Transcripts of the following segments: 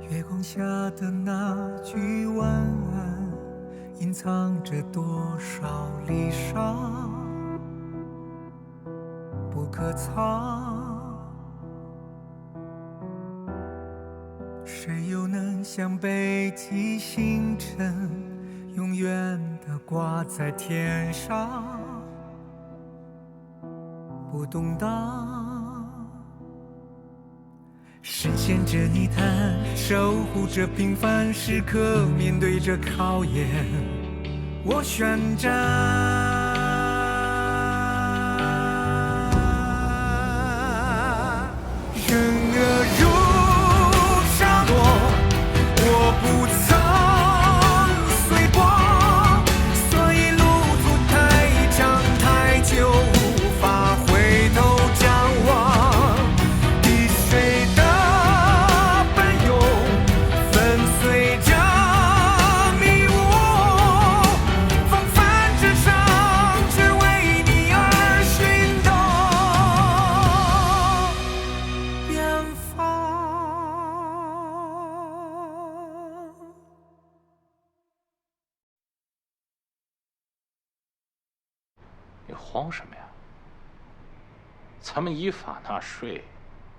月光下的那句晚安，隐藏着多少离殇不可藏。谁又能像北极星辰，永远地挂在天上，不动荡，深陷着泥潭，守护着平凡时刻，面对着考验，我宣战。人恶如沙漠，我不曾碎过，所以路途太长太久，无法回头张望。滴水的奔涌，粉碎着迷雾，风帆之上，只为你而寻找远方。你慌什么呀？咱们依法纳税，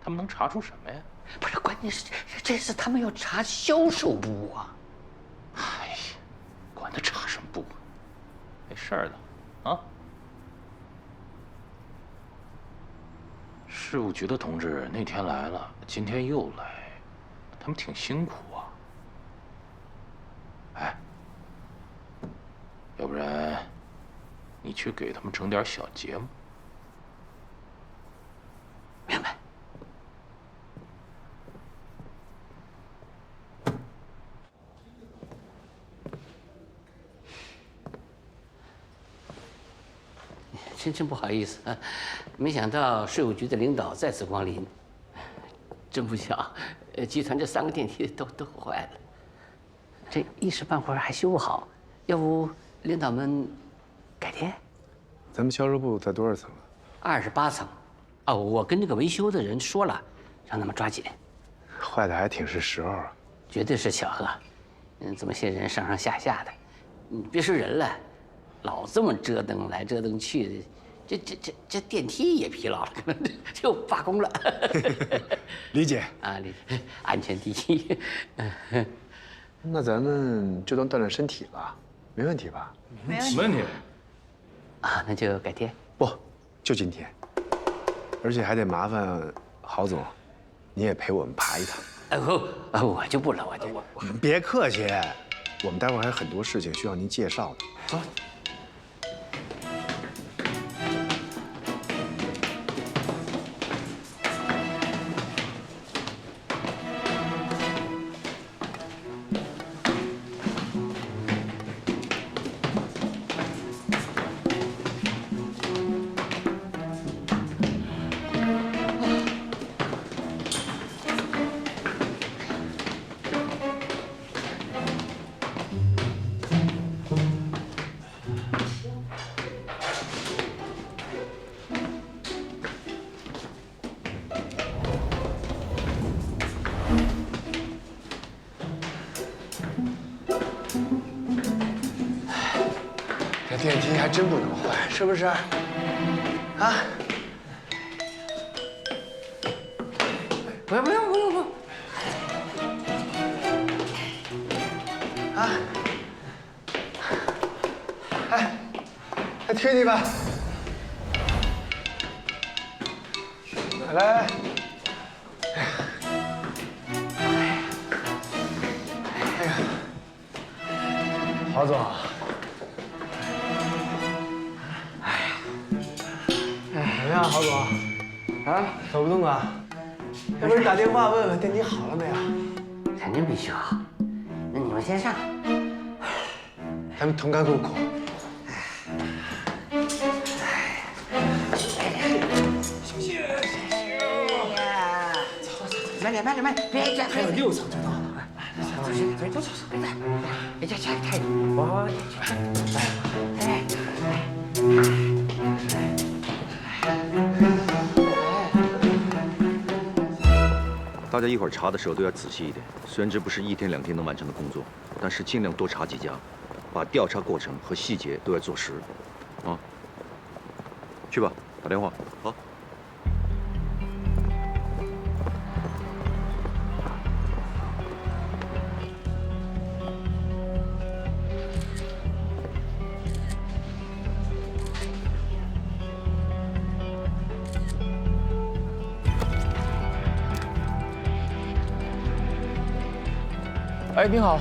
他们能查出什么呀？不是，关键是这次他们要查销售部啊！哎呀，管他查什么部啊，没事儿的啊。税务局的同志那天来了，今天又来，他们挺辛苦啊。哎，要不然你去给他们整点小节目。明白。真不好意思啊，没想到税务局的领导再次光临。真不巧，集团这3个电梯都坏了，这一时半会儿还修不好，要不领导们改天？咱们销售部在多少层啊？28层。哦，我跟这个维修的人说了，让他们抓紧。坏的还挺是时候啊。绝对是巧合。这么些人上上下下的，别说人了，老这么折腾来折腾去的，这电梯也疲劳了，可能就罢工了。理解啊，理解，安全第一。那咱们就当锻炼身体了，没问题吧？没问题。啊，那就改天。不，就今天。而且还得麻烦郝总，你也陪我们爬一趟。我就不了，我就。别客气，我们待会儿还有很多事情需要您介绍的。走。这电梯还真不能坏，是不是？啊？不用。啊？哎，来推你吧。来。哎呀，郝总。怎么样，郝总？啊，走不动啊？要不然打电话问问电梯好了没有？肯定必须好。那你们先上。咱们同甘共苦。谢谢呀！慢点，别还有6层就到了。走，别太我大家一会儿查的时候都要仔细一点。虽然这不是1天2天能完成的工作，但是尽量多查几家，把调查过程和细节都要做实。啊，去吧，打电话。好。 哎，你好，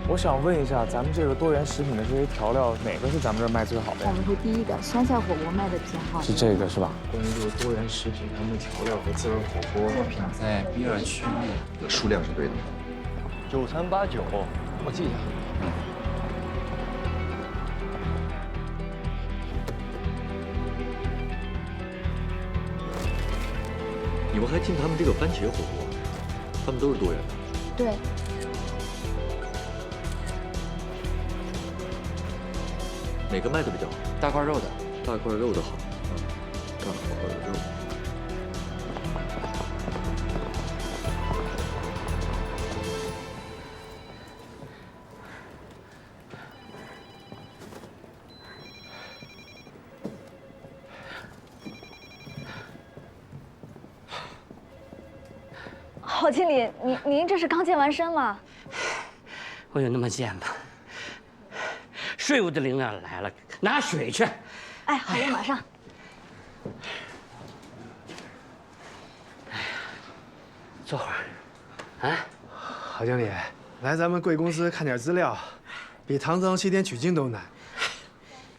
我想问一下，咱们这个多元食品的这些调料，哪个是咱们这儿卖最好的呀？我们是第一个，酸菜火锅卖的比较好。是这个是吧？关于这个多元食品，他们的调料和自热火锅品在比尔区内，数量是对的。9389，我记一下。你们还进他们这个番茄火锅，他们都是多元的。对，哪个卖的比较好？大块肉的。大块肉的好。大块肉。郝经理，您这是刚健完身吗？我有那么贱吗？税务的领导来了，拿水去。哎，好嘞，马上。坐会儿。啊，郝经理，来咱们贵公司看点资料，比唐僧西天取经都难。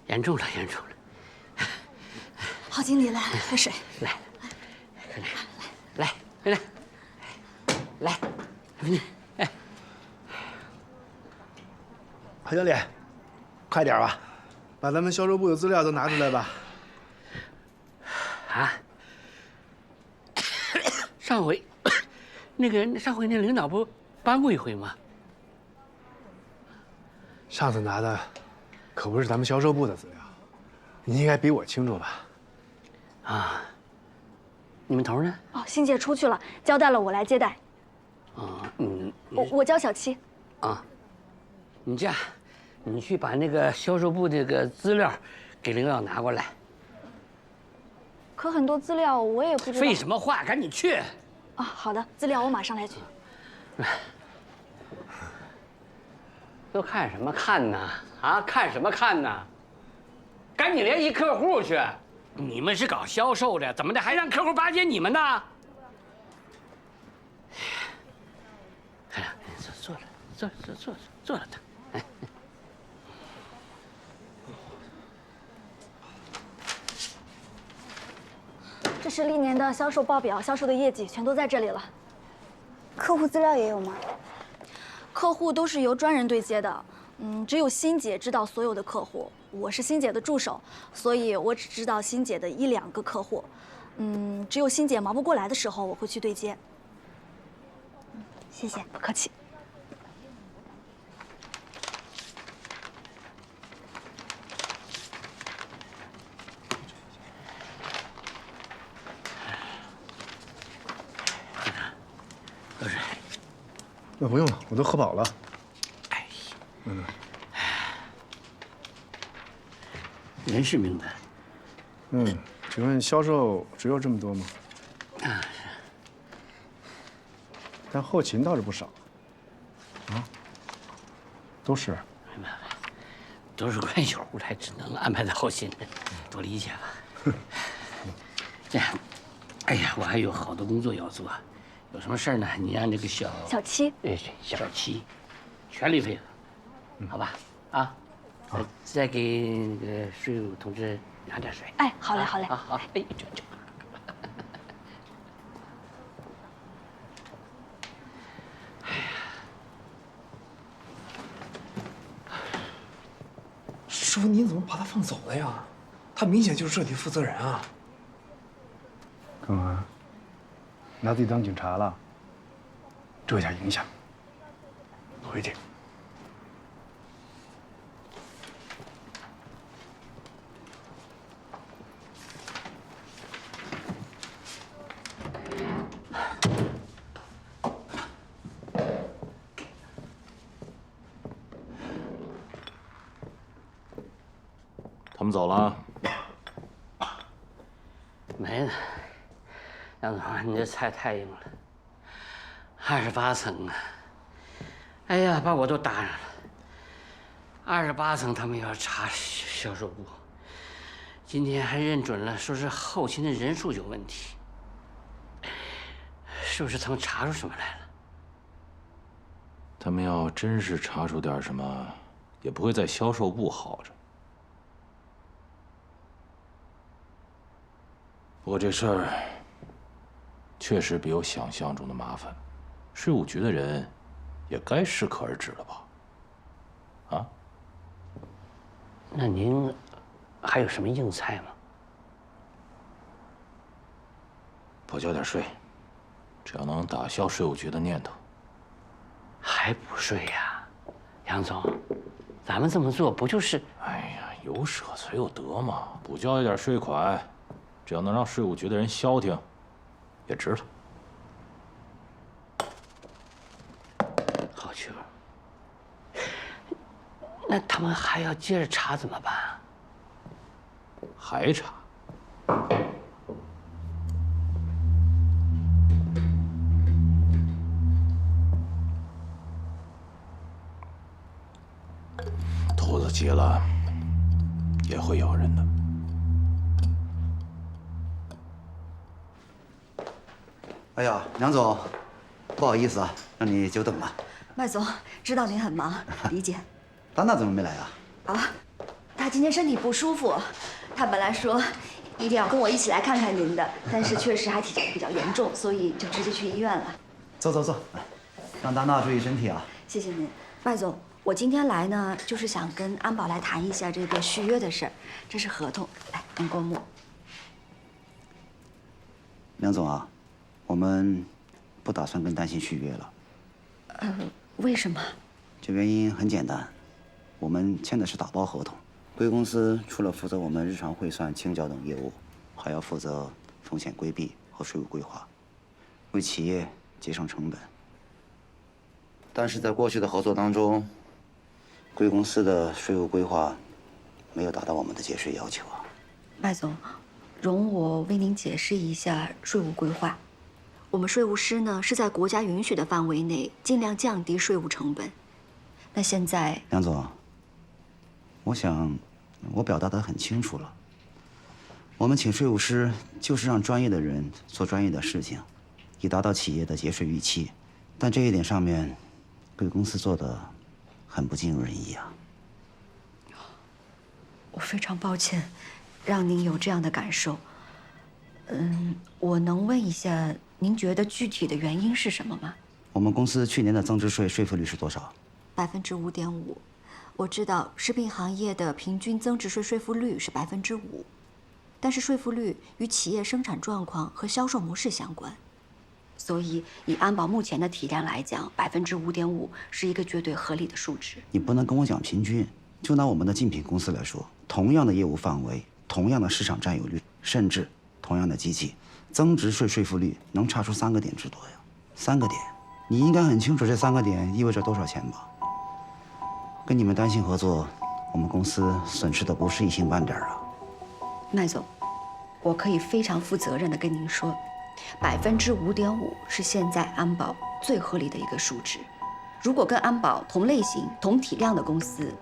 严重了，严重了。郝经理，来喝水。来，来，来，来，你，哎，郝经理，快点吧，把咱们销售部的资料都拿出来吧。啊，上回那领导不搬过一回吗？上次拿的可不是咱们销售部的资料，你应该比我清楚吧？啊，你们头呢？哦，欣姐出去了，交代了我来接待。啊，我叫小七。啊，你这样，你去把那个销售部这个资料给领导拿过来。可很多资料我也不知道。废什么话，赶紧去！啊，好的，资料我马上来取。都看什么看呢？啊，看什么看呢？赶紧联系客户去！你们是搞销售的，怎么的还让客户巴结你们呢？哎呀，坐了他。这是历年的销售报表，销售的业绩全都在这里了。客户资料也有吗？客户都是由专人对接的，只有欣姐知道所有的客户。我是欣姐的助手，所以我只知道欣姐的1、2个客户。只有欣姐忙不过来的时候，我会去对接。谢谢。不客气。喝水。那不用了，我都喝饱了。哎，人事名单。请问销售只有这么多吗？啊，是。但后勤倒是不少。啊，都是。都是关系户，还只能安排在后勤，多理解吧。这样，哎呀，我还有好多工作要做，有什么事儿呢？你让这个小七，小七，全力配合，好吧？啊，再给那个税务同志拿点水。哎，好嘞，好嘞。好，哎，这。师傅，你怎么把他放走了呀？他明显就是这里负责人啊！干嘛？拿自己当警察了？这下影响。回去。们走了？没呢。杨总，你这菜太硬了，28层啊！哎呀，把我都搭上了。28层他们要查销售部，今天还认准了，说是后勤的人数有问题，是不是他们查出什么来了？他们要真是查出点什么，也不会在销售部耗着。不过这事儿确实比我想象中的麻烦，税务局的人也该适可而止了吧？啊？那您还有什么硬菜吗？多交点税，只要能打消税务局的念头。还不税呀，杨总，咱们这么做不就是……哎呀，有舍才有得嘛，补交一点税款，只要能让税务局的人消停，也值了。好球！那他们还要接着查怎么办？还查？兔子急了也会咬人的。哎呀，梁总，不好意思啊，让你久等了。麦总，知道您很忙，理解。丹娜怎么没来啊？啊，她今天身体不舒服，她本来说一定要跟我一起来看看您的，但是确实还体质比较严重，所以就直接去医院了。走走走，让丹娜注意身体啊。谢谢您，麦总。我今天来呢，就是想跟安保来谈一下这个续约的事儿。这是合同，来，您过目。梁总啊，我们不打算跟丹心续约了。为什么？这原因很简单，我们签的是打包合同。贵公司除了负责我们日常汇算、清缴等业务，还要负责风险规避和税务规划，为企业节省成本。但是在过去的合作当中，贵公司的税务规划没有达到我们的节税要求啊。麦总，容我为您解释一下税务规划。我们税务师呢是在国家允许的范围内，尽量降低税务成本。那现在，梁总，我想我表达得很清楚了。我们请税务师就是让专业的人做专业的事情，以达到企业的节税预期。但这一点上面，贵公司做的很不尽如人意啊。我非常抱歉，让您有这样的感受。我能问一下，您觉得具体的原因是什么吗？我们公司去年的增值税税负率是多少5.5%。我知道食品行业的平均增值税税负率是5%，但是税负率与企业生产状况和销售模式相关，所以以安保目前的体量来讲，5.5%是一个绝对合理的数值。你不能跟我讲平均，就拿我们的竞品公司来说，同样的业务范围，同样的市场占有率，甚至同样的机器，增值税税负率能差出3个点之多呀！3个点，你应该很清楚这3个点意味着多少钱吧？跟你们丹心合作，我们公司损失的不是一星半点啊。麦总，我可以非常负责任地跟您说，5.5%是现在安保最合理的一个数值。如果跟安保同类型、同体量的公司，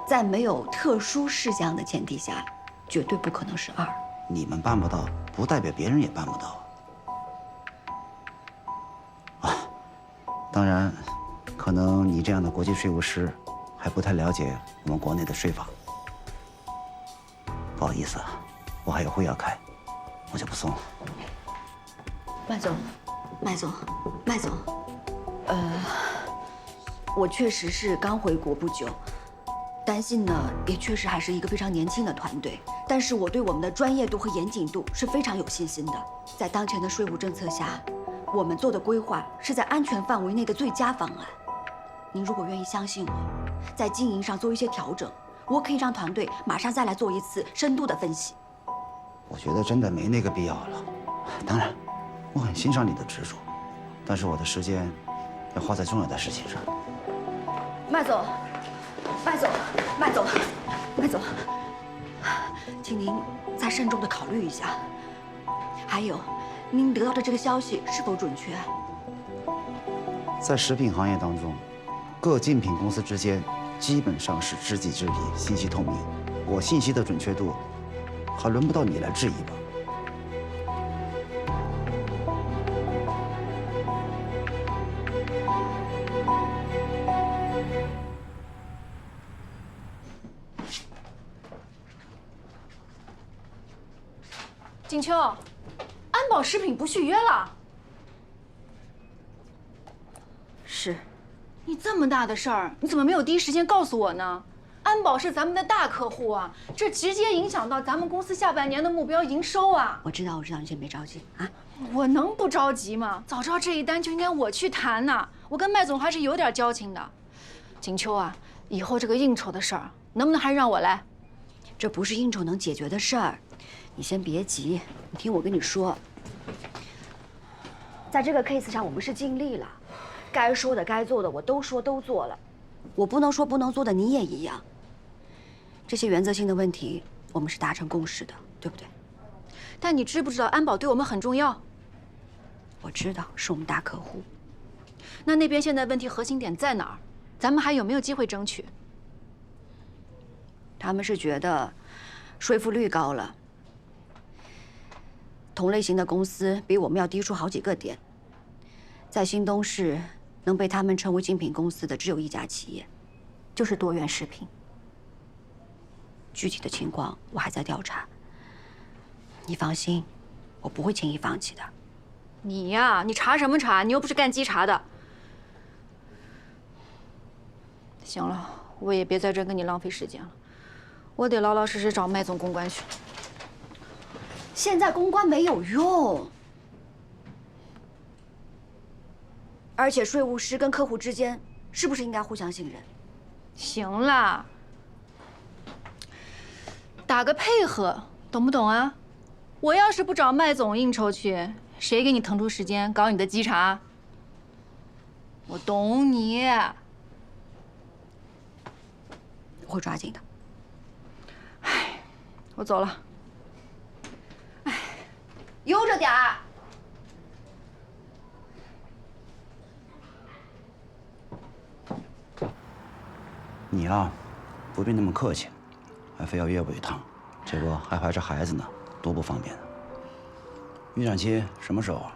在没有特殊事项的前提下，绝对不可能是2。你们办不到，不代表别人也办不到啊。当然，可能你这样的国际税务师还不太了解我们国内的税法。不好意思啊，我还有会要开，我就不送了。麦总，我确实是刚回国不久，丹信呢也确实还是一个非常年轻的团队，但是我对我们的专业度和严谨度是非常有信心的。在当前的税务政策下，我们做的规划是在安全范围内的最佳方案。您如果愿意相信我，在经营上做一些调整，我可以让团队马上再来做一次深度的分析。我觉得真的没那个必要了。当然，我很欣赏你的执着，但是我的时间要花在重要的事情上。麦总，请您再慎重的考虑一下。还有，您得到的这个消息是否准确？在食品行业当中，各竞品公司之间基本上是知己知彼，信息透明。我信息的准确度，还轮不到你来质疑吧？景秋，安保食品不续约了。是。你这么大的事儿，你怎么没有第一时间告诉我呢？安保是咱们的大客户啊，这直接影响到咱们公司下半年的目标营收啊。我知道，你先别着急啊。我能不着急吗？早知道这一单就应该我去谈呐。我跟麦总还是有点交情的。景秋啊，以后这个应酬的事儿，能不能还是让我来？这不是应酬能解决的事儿，你先别急，你听我跟你说，在这个 case 上，我们是尽力了。该说的、该做的，我都说都做了。我不能说不能做的，你也一样。这些原则性的问题，我们是达成共识的，对不对？但你知不知道安保对我们很重要？我知道，是我们大客户。那边现在问题核心点在哪儿？咱们还有没有机会争取？他们是觉得说服率高了，同类型的公司比我们要低出好几个点。在新东市，能被他们称为精品公司的只有一家企业，就是多元食品。具体的情况我还在调查，你放心，我不会轻易放弃的。你呀，你查什么查？你又不是干稽查的。行了，我也别在这跟你浪费时间了，我得老老实实找麦总公关去。现在公关没有用。而且税务师跟客户之间是不是应该互相信任？行了，打个配合，懂不懂啊？我要是不找麦总应酬去，谁给你腾出时间搞你的稽查？我懂你。我会抓紧的。唉，我走了。唉，悠着点儿。你啊，不必那么客气，还非要约我一趟，这不还怀着孩子呢，多不方便啊！预产期什么时候啊？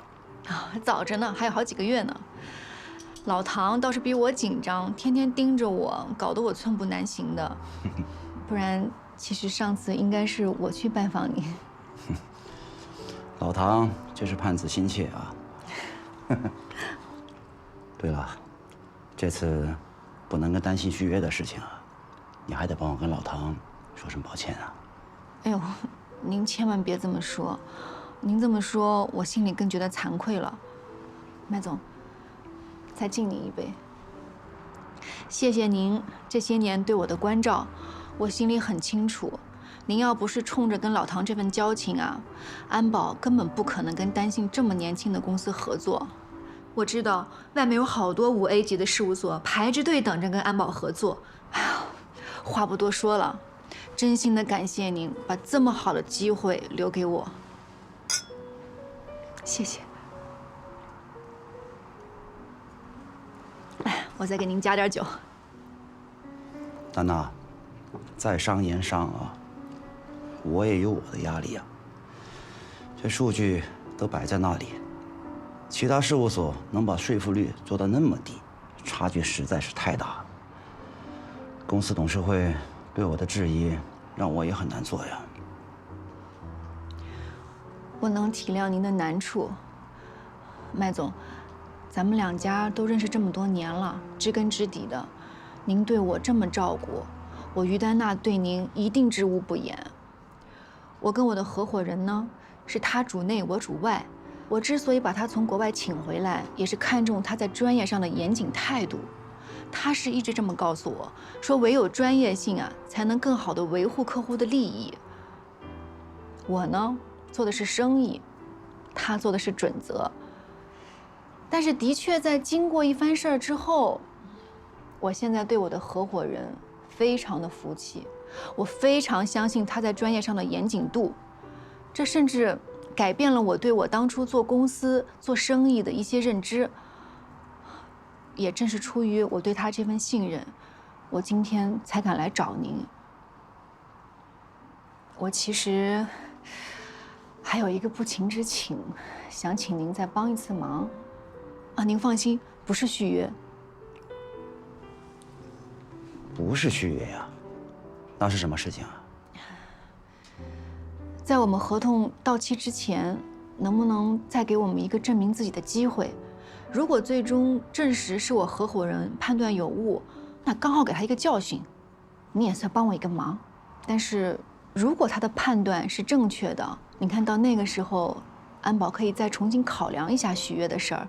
啊，早着呢，还有好几个月呢。老唐倒是比我紧张，天天盯着我，搞得我寸步难行的。不然，其实上次应该是我去拜访你。老唐真是盼子心切啊！对了，这次不能跟丹心续约的事情啊，你还得帮我跟老唐说声抱歉啊。哎呦，您千万别这么说，您这么说，我心里更觉得惭愧了。麦总，再敬您一杯。谢谢您这些年对我的关照，我心里很清楚。您要不是冲着跟老唐这份交情啊，安保根本不可能跟丹信这么年轻的公司合作。我知道外面有好多5A 级的事务所排着队等着跟安保合作。哎呀，话不多说了，真心的感谢您把这么好的机会留给我，谢谢。哎，我再给您加点酒。丹娜，在商言商啊，我也有我的压力啊。这数据都摆在那里。其他事务所能把说服率做到那么低，差距实在是太大了。公司董事会对我的质疑，让我也很难做呀。我能体谅您的难处，麦总，咱们两家都认识这么多年了，知根知底的，您对我这么照顾，我于丹娜对您一定知无不言。我跟我的合伙人呢，是他主内，我主外。我之所以把他从国外请回来，也是看中他在专业上的严谨态度。他是一直这么告诉我，说唯有专业性啊，才能更好地维护客户的利益。我呢，做的是生意，他做的是准则。但是的确在经过一番事儿之后，我现在对我的合伙人非常的服气。我非常相信他在专业上的严谨度，这甚至改变了我对我当初做公司、做生意的一些认知。也正是出于我对他这份信任，我今天才敢来找您。我其实还有一个不情之请，想请您再帮一次忙。啊，您放心，不是续约。不是续约呀？那是什么事情啊？在我们合同到期之前，能不能再给我们一个证明自己的机会？如果最终证实是我合伙人判断有误，那刚好给他一个教训，你也算帮我一个忙。但是如果他的判断是正确的，你看到那个时候，安保可以再重新考量一下续约的事儿，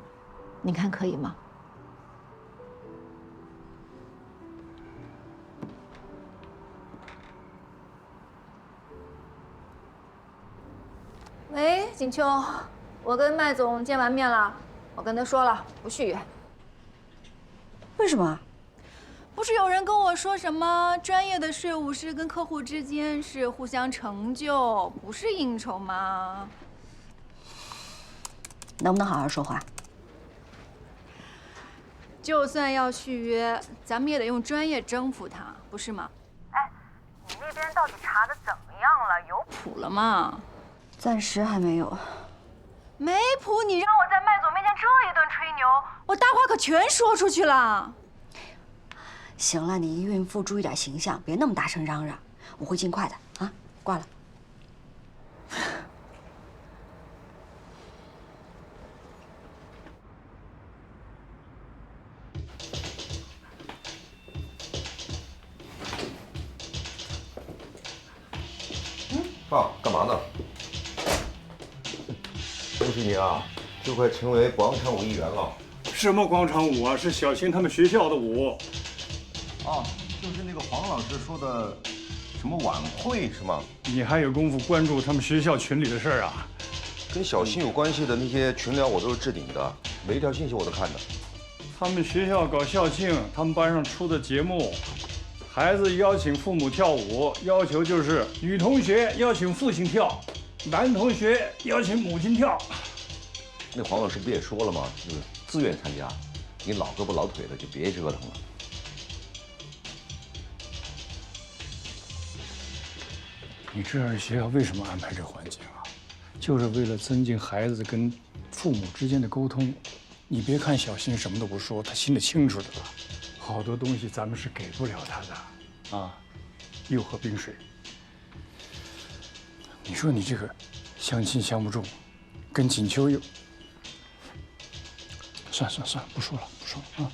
你看可以吗？喂，锦秋，我跟麦总见完面了，我跟他说了不续约。为什么？不是有人跟我说什么专业的税务师跟客户之间是互相成就，不是应酬吗？能不能好好说话？就算要续约，咱们也得用专业征服他，不是吗？哎，你那边到底查的怎么样了？有谱了吗？暂时还没有。没谱，你让我在麦总面前这一顿吹牛，我大话可全说出去了。行了，你一孕妇注意点形象，别那么大声嚷嚷。我会尽快的啊，挂了。爸，干嘛呢？恭喜你啊，就快成为广场舞艺员了。什么广场舞啊？是小新他们学校的舞。啊，就是那个黄老师说的什么晚会是吗？你还有功夫关注他们学校群里的事儿啊？跟小新有关系的那些群聊我都是置顶的，每一条信息我都看的。他们学校搞校庆，他们班上出的节目，孩子邀请父母跳舞，要求就是女同学邀请父亲跳，男同学邀请母亲跳。那黄老师不也说了吗？就是自愿参加，你老胳膊老腿的就别折腾了。你知道学校为什么安排这环境啊？就是为了增进孩子跟父母之间的沟通。你别看小新什么都不说，他心里清楚的了。好多东西咱们是给不了他的，啊，又喝冰水。你说你这个相亲相不中，跟锦秋又……算了，不说了啊。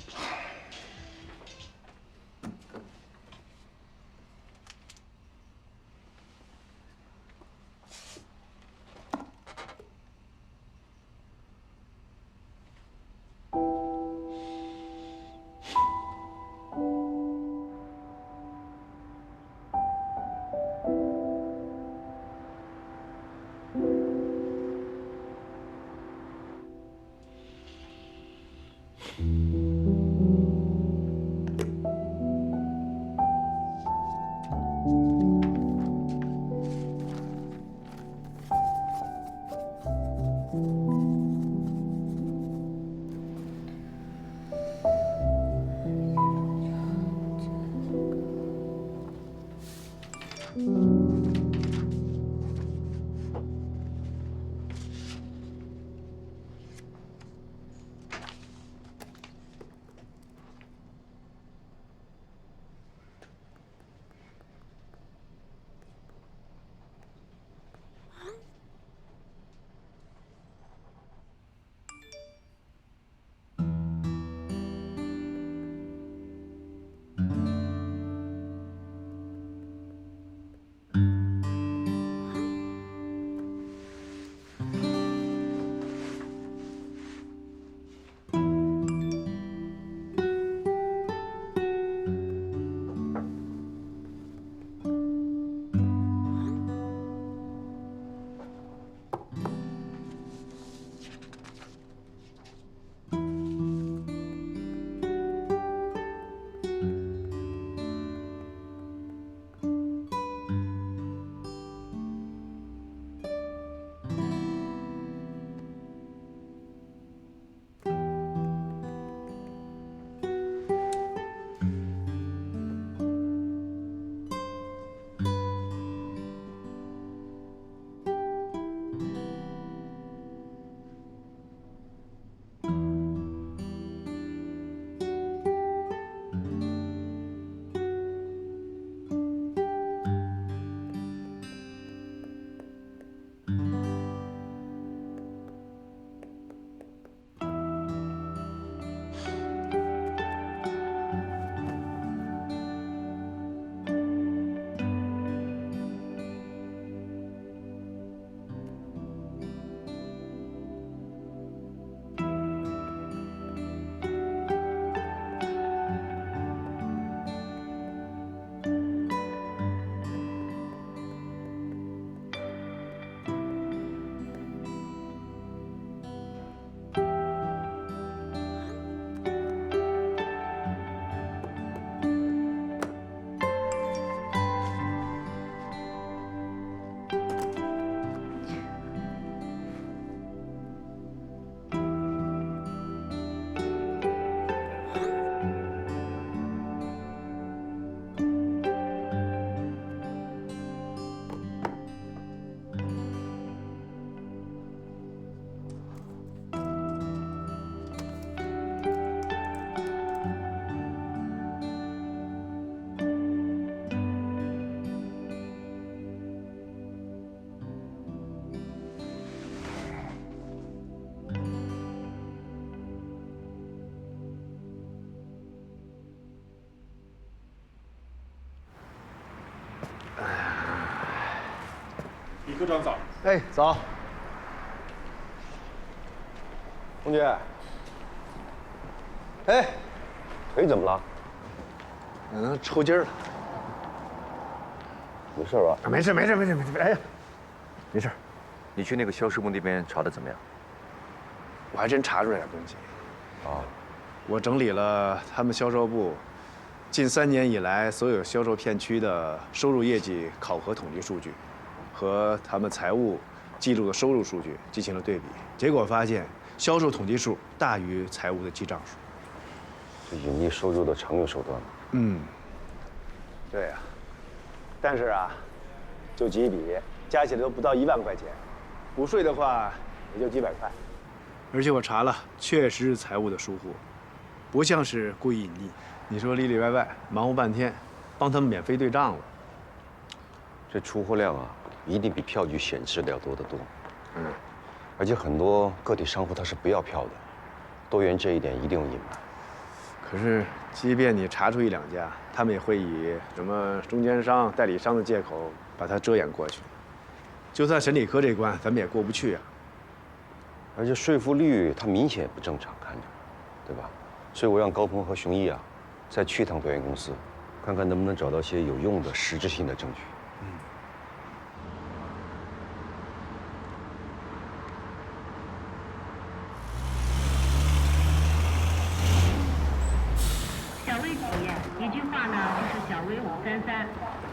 科长早。哎，早。同学，哎，腿怎么了？抽筋了。没事吧？没事。哎呀，没事。你去那个销售部那边查的怎么样？我还真查出来点东西。啊，我整理了他们销售部近3年以来所有销售片区的收入业绩考核统计数据，和他们财务记录的收入数据进行了对比，结果发现销售统计数大于财务的记账数。这隐匿收入的常用手段。对呀。但是啊，就几笔，加起来都不到1万块钱，补税的话也就几百块。而且我查了，确实是财务的疏忽，不像是故意隐匿。你说里里外外忙活半天，帮他们免费对账了。这出货量啊，一定比票据显示的要多得多。而且很多个体商户他是不要票的，多元这一点一定要隐瞒。可是，即便你查出1、2家，他们也会以什么中间商、代理商的借口把它遮掩过去。就算审理科这关，咱们也过不去啊。而且税负率它明显不正常，看着，对吧？所以我让高鹏和熊一啊，再去一趟表演公司，看看能不能找到些有用的、实质性的证据。小微企业一句话呢，就是小微533，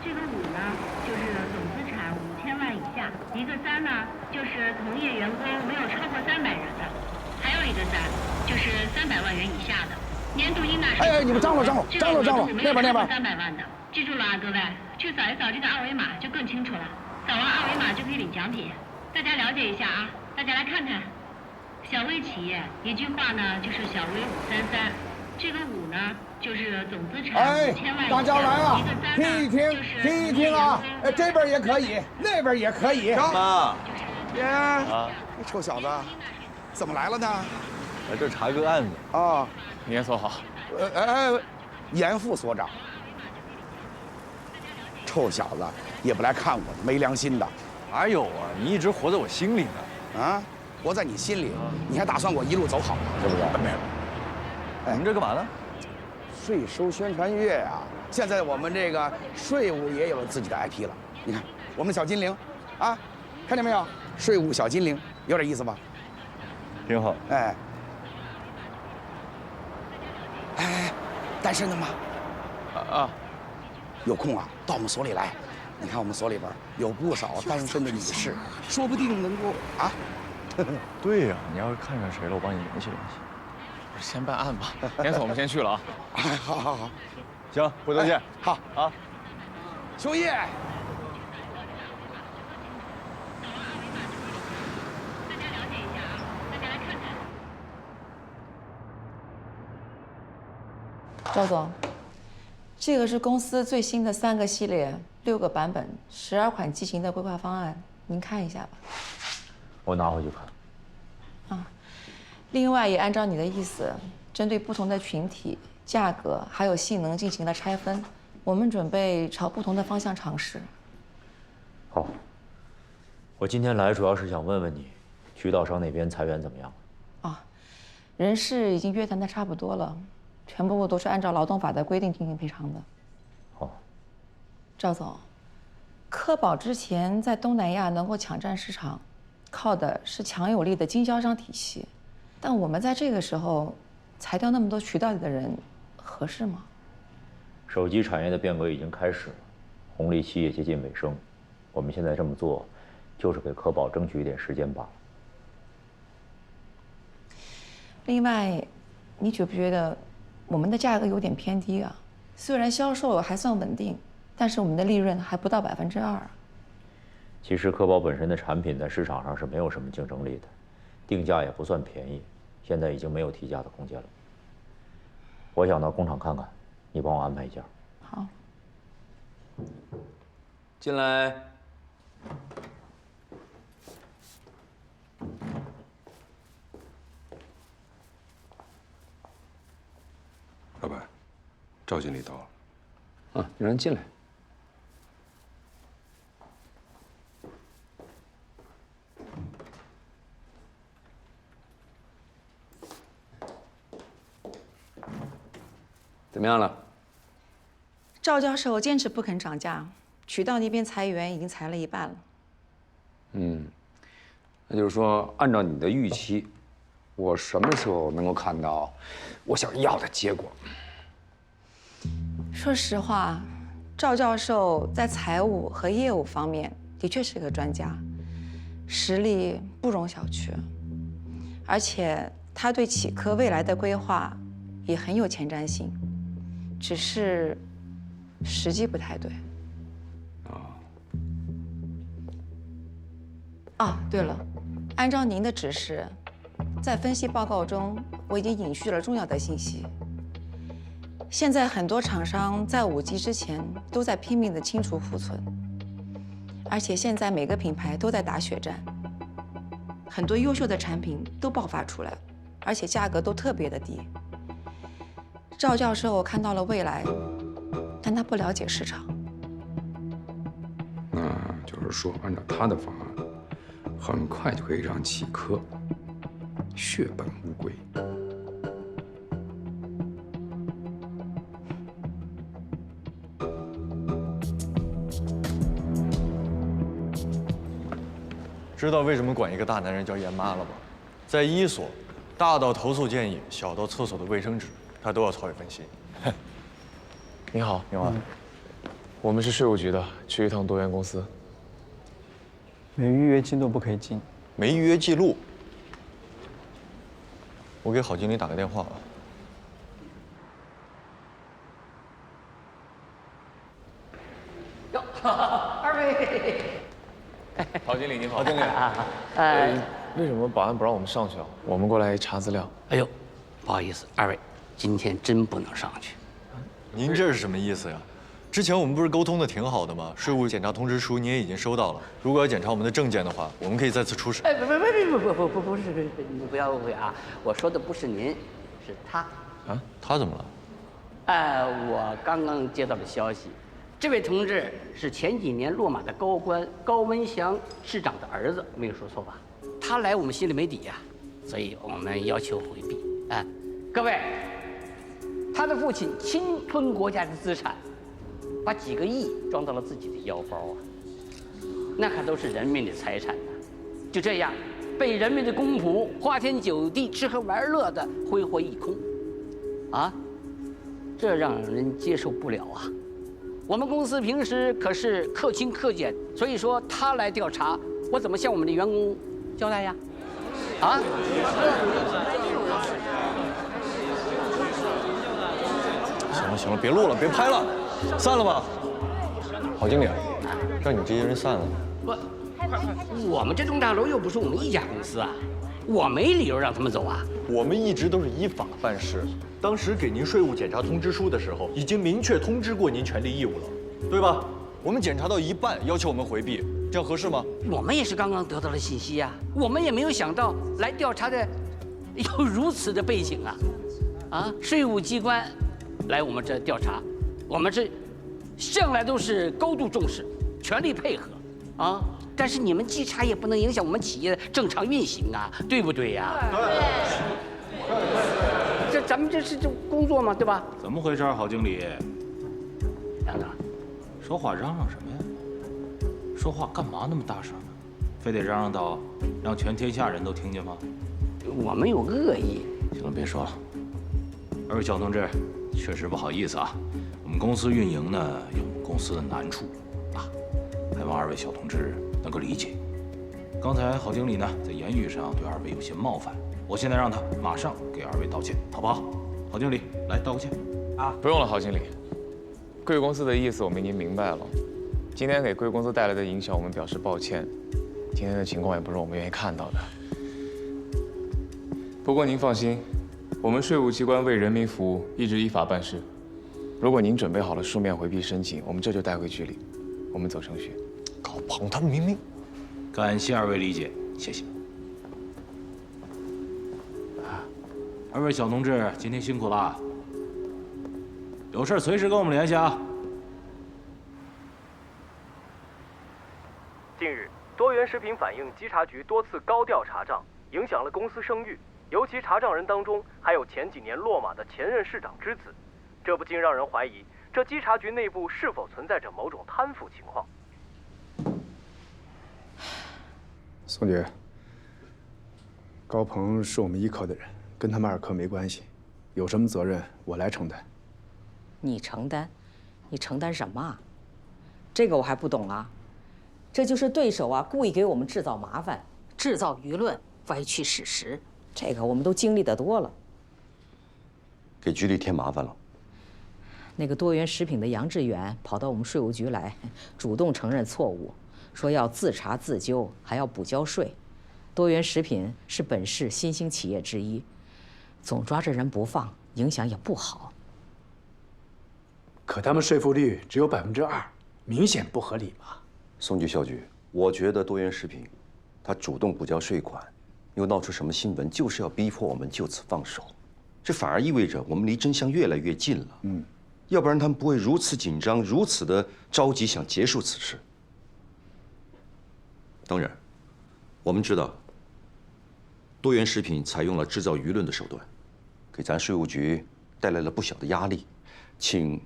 这个5呢就是总资产5000万以下，一个3呢就是从业员工没有超过300人的，还有一个3就是300万元以下的，年度应纳税。哎，你们张罗，那边300万的，记住了啊，各位，去扫一扫这个二维码就更清楚了，扫完二维码就可以领奖品，大家了解一下啊，大家来看看，小微企业一句话呢就是小微533，这个5呢。就是总资产5000万以下，大家来啊，听一听啊！哎，这边也可以，那边也可以。妈，爷，你臭小子，怎么来了呢？来这查个案子啊。严所好。严副所长。臭小子也不来看我，没良心的。哪有啊？你一直活在我心里呢。啊，活在你心里，你还打算我一路走好，是不是？没有。你们这干嘛呢？税收宣传月啊！现在我们这个税务也有了自己的 IP 了。你看，我们小精灵，啊，看见没有？税务小精灵，有点意思吧？挺好。哎，单身的吗？有空啊，到我们所里来。你看我们所里边有不少单身的女士，说不定能够啊。对呀，你要是看上谁了，我帮你联系联系。先办案吧，严总，我们先去了啊。好，行，回头见。好啊，熊一。赵总，这个是公司最新的3个系列、6个版本、12款机型的规划方案，您看一下吧。我拿回去看。另外，也按照你的意思，针对不同的群体、价格还有性能进行了拆分，我们准备朝不同的方向尝试。好，我今天来主要是想问问你，渠道商那边裁员怎么样了？人事已经约谈的差不多了，全部都是按照劳动法的规定进行赔偿的。好，赵总，科宝之前在东南亚能够抢占市场，靠的是强有力的经销商体系。但我们在这个时候裁掉那么多渠道里的人，合适吗？手机产业的变革已经开始了，红利期也接近尾声。我们现在这么做，就是给科宝争取一点时间罢了。另外，你觉不觉得我们的价格有点偏低啊？虽然销售还算稳定，但是我们的利润还不到2%。其实科宝本身的产品在市场上是没有什么竞争力的，定价也不算便宜。现在已经没有提价的空间了。我想到工厂看看，你帮我安排一下。好。进来。老板，赵经理到了。你让人进来。怎么样了？赵教授坚持不肯涨价，渠道那边裁员已经裁了一半了。那就是说，按照你的预期，我什么时候能够看到我想要的结果？说实话，赵教授在财务和业务方面的确是个专家，实力不容小觑。而且他对启科未来的规划也很有前瞻性，只是时机不太对。哦，对了，按照您的指示，在分析报告中我已经隐去了重要的信息。现在很多厂商在5G之前都在拼命地清除库存，而且现在每个品牌都在打血战，很多优秀的产品都爆发出来，而且价格都特别的低。赵教授看到了未来，但他不了解市场。那就是说，按照他的方案，很快就可以让启科血本无归。知道为什么管一个大男人叫严妈了吗？在一所，大到投诉建议，小到厕所的卫生纸，他都要操一份心。你好，我们是税务局的，去一趟多元公司。没预约记录不可以进。没预约记录，我给郝经理打个电话啊。二位，郝经理你好。郝经理，为什么保安不让我们上去啊？我们过来查资料。哎呦，不好意思，二位，今天真不能上去。您这是什么意思呀？之前我们不是沟通的挺好的吗？税务检查通知书你也已经收到了。如果要检查我们的证件的话，我们可以再次出审。哎，不是，你不要误会啊！我说的不是您，是他。啊？他怎么了？我刚刚接到的消息，这位同志是前几年落马的高官高文祥市长的儿子，没有说错吧？他来我们心里没底呀，所以我们要求回避。各位，他的父亲侵吞国家的资产。把几个亿装到了自己的腰包啊，那可都是人民的财产呐！就这样，被人民的公仆花天酒地、吃喝玩乐的挥霍一空，啊，这让人接受不了啊！我们公司平时可是克勤克俭，所以说他来调查，我怎么向我们的员工交代呀？啊？行了，别录了，别拍了。散了吧，郝经理，让你这些人散了。不，我们这栋大楼又不是我们一家公司啊，我没理由让他们走啊。我们一直都是依法办事，当时给您税务检查通知书的时候，已经明确通知过您权利义务了，对吧？我们检查到一半，要求我们回避，这样合适吗？我们也是刚刚得到了信息呀，我们也没有想到来调查的有如此的背景啊！啊，税务机关来我们这调查。我们这向来都是高度重视，全力配合，啊！但是你们稽查也不能影响我们企业的正常运行啊，对不对呀？对。这咱们这是工作嘛，对吧？怎么回事，郝经理？杨子，说话嚷嚷什么呀？说话干嘛那么大声呢？非得嚷嚷到让全天下人都听见吗？我没有恶意。行了，别说了。二位小同志，确实不好意思啊。我们公司运营呢有公司的难处啊，还望二位小同志能够理解。刚才郝经理呢在言语上对二位有些冒犯，我现在让他马上给二位道歉，好不好？郝经理，来道个歉。啊，不用了，郝经理。贵公司的意思我们已经明白了，今天给贵公司带来的影响我们表示抱歉。今天的情况也不是我们愿意看到的。不过您放心，我们税务机关为人民服务，一直依法办事。如果您准备好了书面回避申请，我们这就带回局里，我们走程序。搞不好他们明明……感谢二位理解，谢谢。二位小同志，今天辛苦了，有事随时跟我们联系啊。近日，多元食品反映稽查局多次高调查账，影响了公司声誉。尤其查账人当中，还有前几年落马的前任市长之子。这不禁让人怀疑，这稽查局内部是否存在着某种贪腐情况。宋局，高鹏是我们依靠的人，跟他们2科没关系，有什么责任我来承担。你承担？你承担什么啊？这个我还不懂啊。这就是对手啊，故意给我们制造麻烦，制造舆论，歪曲事实。这个我们都经历得多了。给局里添麻烦了。那个多元食品的杨致远跑到我们税务局来，主动承认错误，说要自查自纠，还要补交税。多元食品是本市新兴企业之一，总抓着人不放，影响也不好。可他们税负率只有2%，明显不合理嘛。宋局、肖局，我觉得多元食品，他主动补交税款，又闹出什么新闻，就是要逼迫我们就此放手。这反而意味着我们离真相越来越近了。要不然他们不会如此紧张，如此的着急想结束此事。当然，我们知道，多元食品采用了制造舆论的手段，给咱税务局带来了不小的压力，请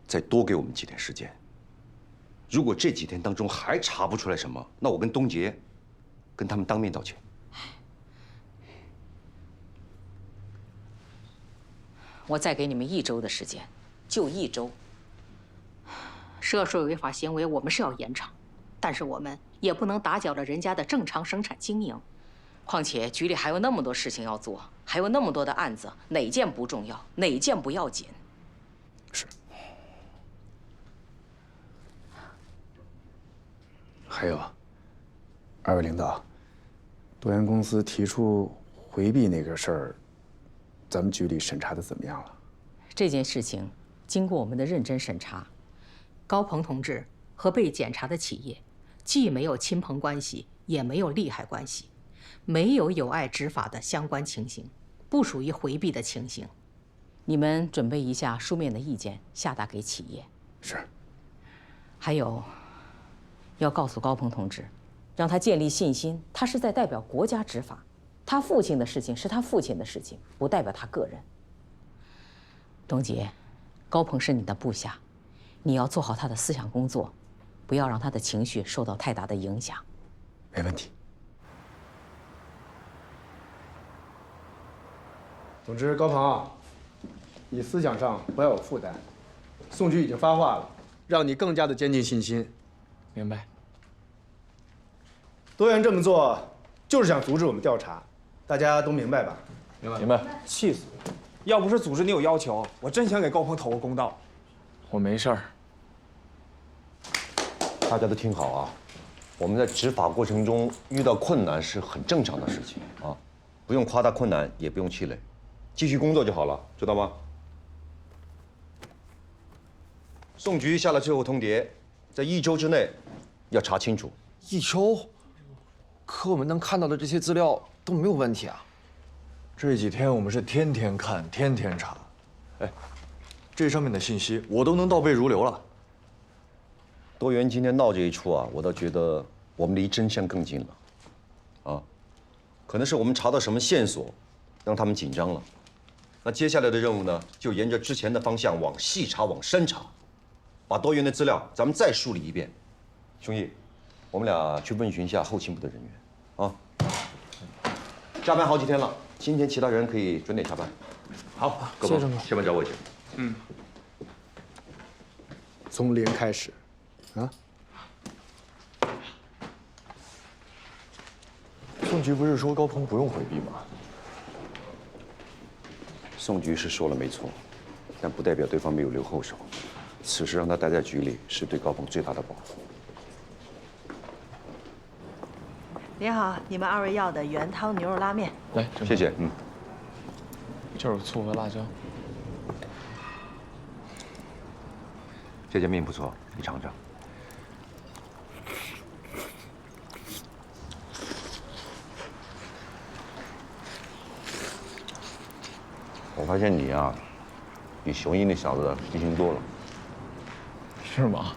再多给我们几天时间。如果这几天当中还查不出来什么，那我跟东杰，跟他们当面道歉。我再给你们1周的时间，就1周。涉税违法行为我们是要严惩，但是我们也不能打搅了人家的正常生产经营。况且局里还有那么多事情要做，还有那么多的案子，哪件不重要，哪件不要紧？是。还有，2位领导，多元公司提出回避那个事儿，咱们局里审查的怎么样了？这件事情经过我们的认真审查，高鹏同志和被检查的企业既没有亲朋关系，也没有利害关系，没有有碍执法的相关情形，不属于回避的情形。你们准备一下书面的意见，下达给企业。是。还有，要告诉高鹏同志，让他建立信心，他是在代表国家执法，他父亲的事情是他父亲的事情，不代表他个人。董杰，高鹏是你的部下，你要做好他的思想工作，不要让他的情绪受到太大的影响。没问题。总之，高鹏，你思想上不要有负担。宋局已经发话了，让你更加的坚定信心。明白。多元这么做就是想阻止我们调查，大家都明白吧？明白。气死我了！要不是组织你有要求，我真想给高鹏讨个公道。我没事儿。大家都听好啊，我们在执法过程中遇到困难是很正常的事情啊，不用夸大困难，也不用气馁，继续工作就好了，知道吗？宋局下了最后通牒，在1周之内要查清楚。1周？可我们能看到的这些资料都没有问题啊。这几天我们是天天看，天天查。哎，这上面的信息我都能倒背如流了。多元今天闹这一出啊，我倒觉得我们离真相更近了。啊，可能是我们查到什么线索，让他们紧张了。那接下来的任务呢，就沿着之前的方向往细查、往深查，把多元的资料咱们再梳理一遍。兄弟，我们俩去问询一下后勤部的人员，啊。加班好几天了，今天其他人可以准点下班。好，各位，下班找我去。从0开始，啊。宋局不是说高鹏不用回避吗？宋局是说了没错，但不代表对方没有留后手。此时让他待在局里，是对高鹏最大的保护。您好，你们2位要的原汤牛肉拉面。来，谢谢。这儿有醋和辣椒。这家面不错，你尝尝。我发现你啊，比熊一那小子细心多了。是吗？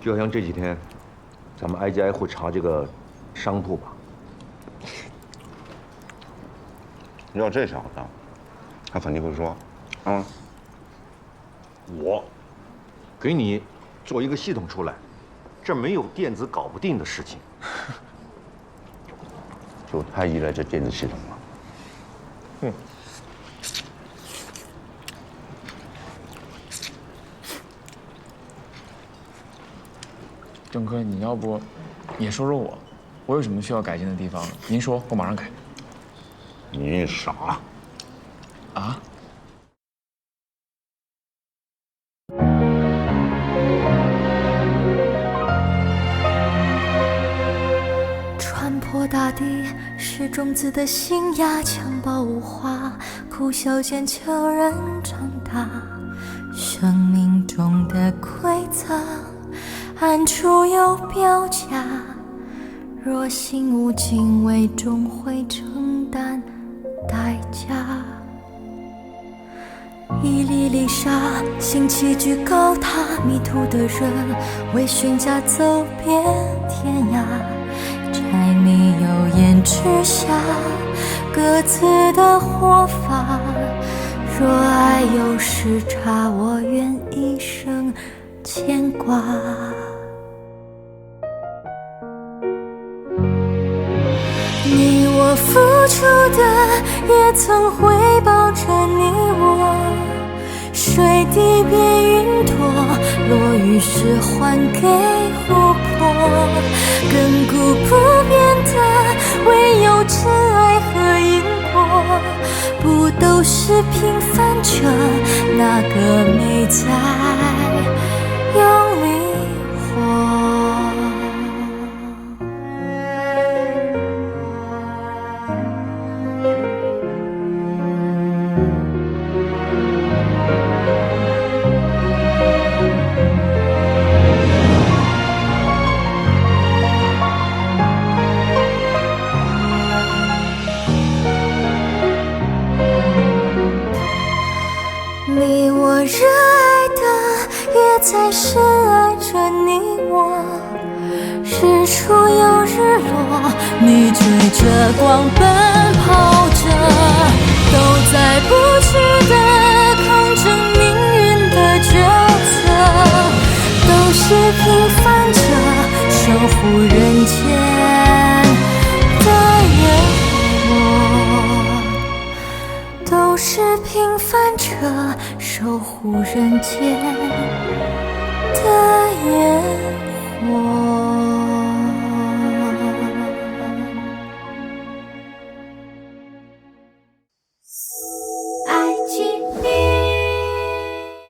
就好像这几天，咱们挨家挨户查这个商铺吧。你知道这小子，他肯定会说，啊，我给你做一个系统出来，这没有电子搞不定的事情。就太依赖这电子系统了。嗯。郑科，你要不也说说我有什么需要改进的地方？您说，我马上改。你傻。啊？穿破大地是种子的新芽，襁褓无花，哭笑间悄然长大。生命中的馈赠，暗处有标价。若心无敬畏，终会承担代价。一粒粒沙，兴起居高塔，迷途的人为寻家走遍天涯。柴米油盐之下，各自的活法。若爱有时差，我愿一生牵挂。你我付出的，也曾回报着你我。水滴变云朵，落雨时还给湖泊。亘古不变的，唯有真爱和因果。不都是平凡着那个美在用力活。你我热爱的，也在深爱着你我。日出又日落，你追着光奔跑着，都在不屈地抗争命运的抉择，都是平凡着守护人间的人。都是平凡着守护人间的烟火。